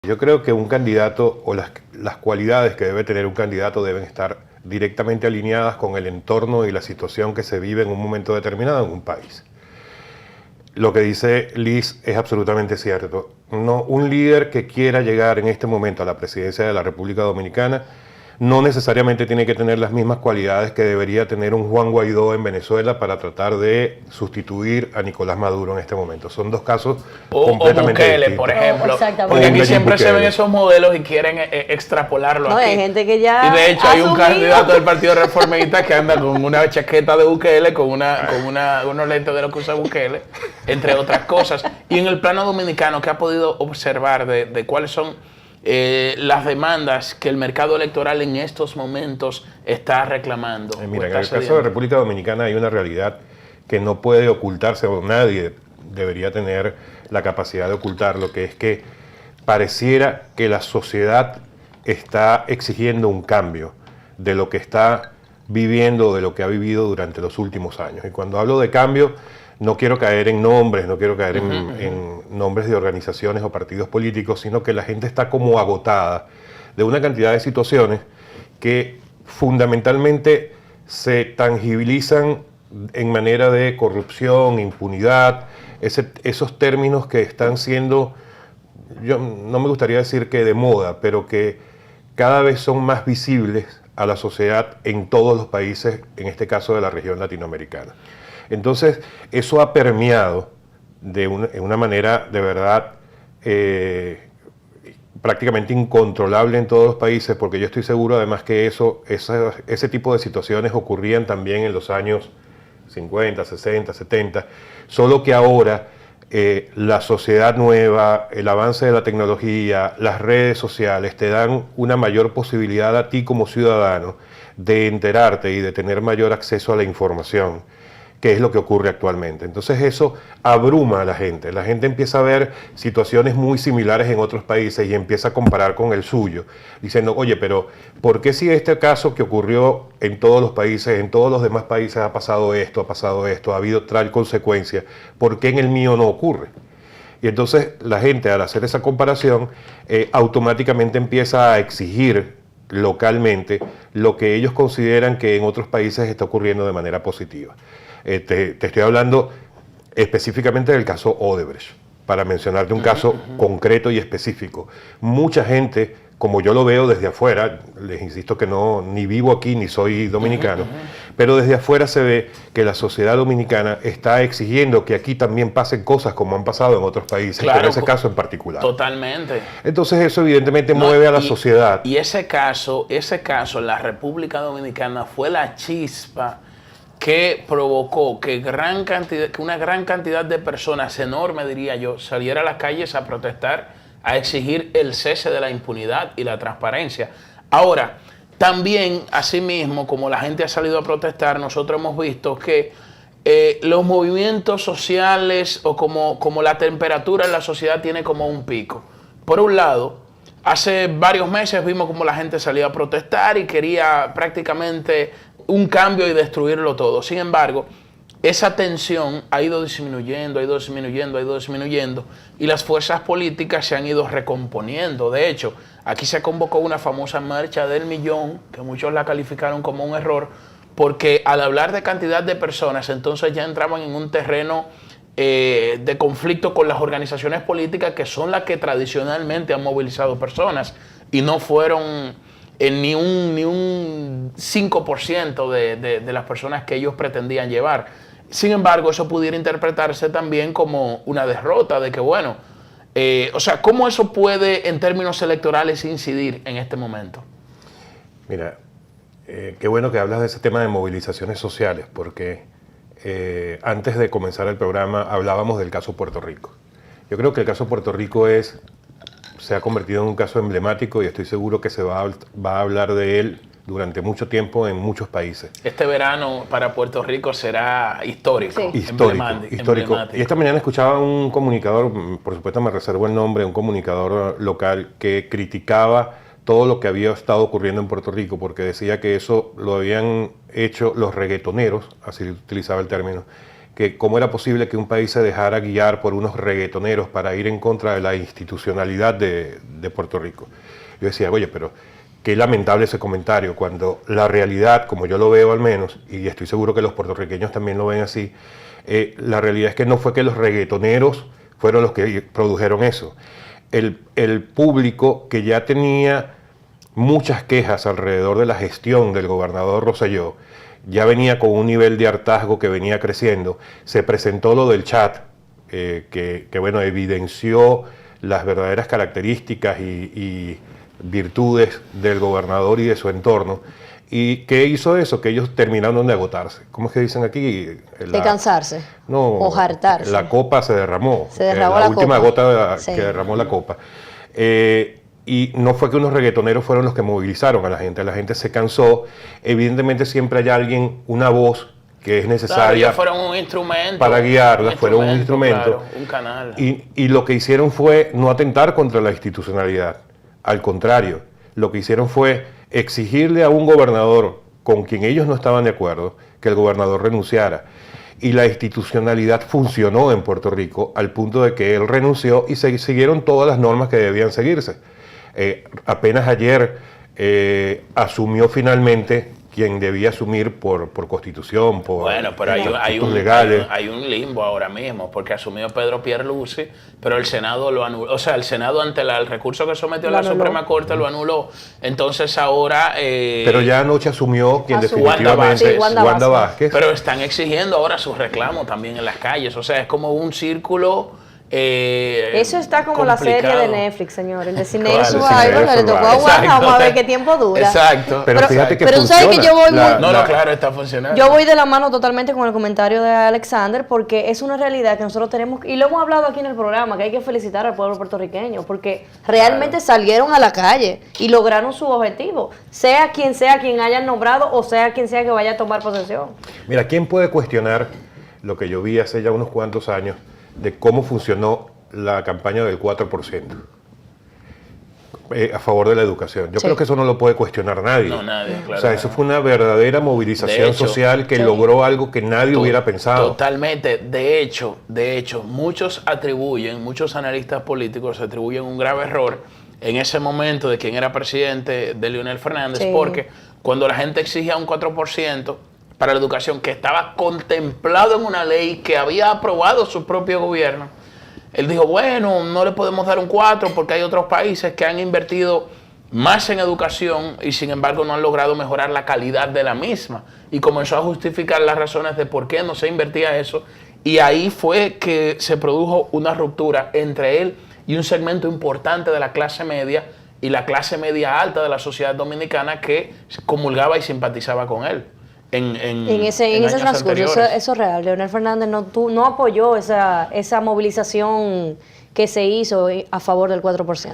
Yo creo que un candidato o las cualidades que debe tener un candidato deben estar directamente alineadas con el entorno y la situación que se vive en un momento determinado en un país. Lo que dice Liz es absolutamente cierto. No, un líder que quiera llegar en este momento a la presidencia de la República Dominicana no necesariamente tiene que tener las mismas cualidades que debería tener un Juan Guaidó en Venezuela para tratar de sustituir a Nicolás Maduro en este momento. Son dos casos completamente Bukele, distintos. por ejemplo. Exactamente. Porque aquí Nayib siempre se Bukele. ven esos modelos y quieren extrapolarlo No, aquí. hay gente que ya Y de hecho hay un asumido. candidato del Partido Reformista que anda con una chaqueta de Bukele, con unos lentes de lo que usa Bukele, entre otras cosas. Y en el plano dominicano, ¿qué ha podido observar de cuáles son las demandas que el mercado electoral en estos momentos está reclamando? Mira, en el caso de República Dominicana hay una realidad que no puede ocultarse, o nadie debería tener la capacidad de ocultarlo, que es que pareciera que la sociedad está exigiendo un cambio de lo que está viviendo, de lo que ha vivido durante los últimos años. Y cuando hablo de cambio, no quiero caer en nombres, no quiero caer en nombres de organizaciones o partidos políticos, sino que la gente está como agotada de una cantidad de situaciones que fundamentalmente se tangibilizan en manera de corrupción, impunidad, esos términos que están siendo, yo no me gustaría decir que de moda, pero que cada vez son más visibles a la sociedad en todos los países, en este caso de la región latinoamericana. Entonces, eso ha permeado en una manera de verdad prácticamente incontrolable en todos los países, porque yo estoy seguro además que ese tipo de situaciones ocurrían también en los años 50, 60, 70, solo que ahora la sociedad nueva, el avance de la tecnología, las redes sociales te dan una mayor posibilidad a ti como ciudadano de enterarte y de tener mayor acceso a la información, que es lo que ocurre actualmente. Entonces eso abruma a la gente. La gente empieza a ver situaciones muy similares en otros países y empieza a comparar con el suyo, diciendo, oye, pero ¿por qué si este caso que ocurrió en todos los países, en todos los demás países ha pasado esto, ha habido tal consecuencia? ¿Por qué en el mío no ocurre? Y entonces la gente, al hacer esa comparación, automáticamente empieza a exigir localmente lo que ellos consideran que en otros países está ocurriendo de manera positiva. Te estoy hablando específicamente del caso Odebrecht, para mencionarte un caso concreto y específico. Mucha gente, como yo lo veo desde afuera, les insisto que no, ni vivo aquí ni soy dominicano, pero desde afuera se ve que la sociedad dominicana está exigiendo que aquí también pasen cosas como han pasado en otros países, Claro, pero en ese caso en particular. Totalmente. Entonces eso evidentemente mueve a la sociedad. Y ese caso en la República Dominicana fue la chispa que provocó que una gran cantidad de personas, enorme diría yo, saliera a las calles a protestar, a exigir el cese de la impunidad y la transparencia. Ahora, también, asimismo, como la gente ha salido a protestar, nosotros hemos visto que los movimientos sociales o como la temperatura en la sociedad tiene como un pico. Por un lado, hace varios meses vimos como la gente salía a protestar y quería prácticamente un cambio y destruirlo todo. Sin embargo, esa tensión ha ido disminuyendo, y las fuerzas políticas se han ido recomponiendo. De hecho, aquí se convocó una famosa marcha del millón, que muchos la calificaron como un error, porque al hablar de cantidad de personas, entonces ya entraban en un terreno de conflicto con las organizaciones políticas, que son las que tradicionalmente han movilizado personas, y no fueron ni un 5% de las personas que ellos pretendían llevar. Sin embargo, eso pudiera interpretarse también como una derrota, de que bueno, o sea, ¿cómo eso puede en términos electorales incidir en este momento? Mira, qué bueno que hablas de ese tema de movilizaciones sociales, porque antes de comenzar el programa hablábamos del caso Puerto Rico. Yo creo que el caso Puerto Rico se ha convertido en un caso emblemático y estoy seguro que se va a hablar de él durante mucho tiempo en muchos países. Este verano para Puerto Rico será histórico. Sí. Histórico. Y esta mañana escuchaba un comunicador, por supuesto me reservo el nombre, un comunicador local que criticaba todo lo que había estado ocurriendo en Puerto Rico, porque decía que eso lo habían hecho los reggaetoneros, así utilizaba el término, que cómo era posible que un país se dejara guiar por unos reggaetoneros para ir en contra de la institucionalidad de Puerto Rico. Yo decía, oye, pero qué lamentable ese comentario, cuando la realidad, como yo lo veo al menos, y estoy seguro que los puertorriqueños también lo ven así, la realidad es que no fue que los reggaetoneros fueron los que produjeron eso. El público que ya tenía muchas quejas alrededor de la gestión del gobernador Rosselló, ya venía con un nivel de hartazgo que venía creciendo. Se presentó lo del chat, bueno, evidenció las verdaderas características y virtudes del gobernador y de su entorno. ¿Y qué hizo eso? Que ellos terminaron de agotarse. ¿Cómo es que dicen aquí? De cansarse. No, o hartarse. La copa se derramó. Se derramó la última copa. gota Sí. que derramó la copa. Y no fue que unos reggaetoneros fueron los que movilizaron a la gente se cansó. Evidentemente siempre hay alguien, una voz que es necesaria. Claro, fueron un instrumento. Para guiarla, fueron un instrumento. Claro, un canal. Y lo que hicieron fue no atentar contra la institucionalidad. Al contrario, lo que hicieron fue exigirle a un gobernador con quien ellos no estaban de acuerdo que el gobernador renunciara. Y la institucionalidad funcionó en Puerto Rico al punto de que él renunció y se siguieron todas las normas que debían seguirse. Apenas ayer asumió finalmente quien debía asumir por constitución, por bueno, pero hay un limbo ahora mismo, porque asumió Pedro Pierluisi, pero el Senado lo anuló. O sea, el Senado ante el recurso que sometió a la Suprema Corte lo anuló. Entonces ahora... pero ya anoche asumió quien definitivamente Wanda Vázquez. Pero están exigiendo ahora su reclamo también en las calles. O sea, es como un círculo... eso está como complicado. La serie de Netflix, señor. El de Cine Claro, Survivor, le tocó a Wanda, vamos a ver qué tiempo dura. Exacto. Pero fíjate que pero funciona. sabes que yo voy claro, está funcionando. Yo voy de la mano totalmente con el comentario de Alexander, porque es una realidad que nosotros tenemos, y lo hemos hablado aquí en el programa, que hay que felicitar al pueblo puertorriqueño, porque realmente salieron a la calle y lograron su objetivo, sea quien hayan nombrado o sea quien sea que vaya a tomar posesión. Mira, ¿quién puede cuestionar lo que yo vi hace ya unos cuantos años de cómo funcionó la campaña del 4%? A favor de la educación. Yo creo que eso no lo puede cuestionar nadie. No, nadie, claro. O sea, eso fue una verdadera movilización social que logró algo que nadie hubiera pensado. Totalmente. De hecho, muchos analistas políticos atribuyen un grave error en ese momento de quien era presidente de Leonel Fernández, porque cuando la gente exigía un 4% para la educación, que estaba contemplado en una ley que había aprobado su propio gobierno, él dijo, bueno, no le podemos dar un 4 porque hay otros países que han invertido más en educación y sin embargo no han logrado mejorar la calidad de la misma. Y comenzó a justificar las razones de por qué no se invertía eso. Y ahí fue que se produjo una ruptura entre él y un segmento importante de la clase media y la clase media alta de la sociedad dominicana que comulgaba y simpatizaba con él. En ese transcurso, eso es real. Leonel Fernández no apoyó esa movilización que se hizo a favor del 4%.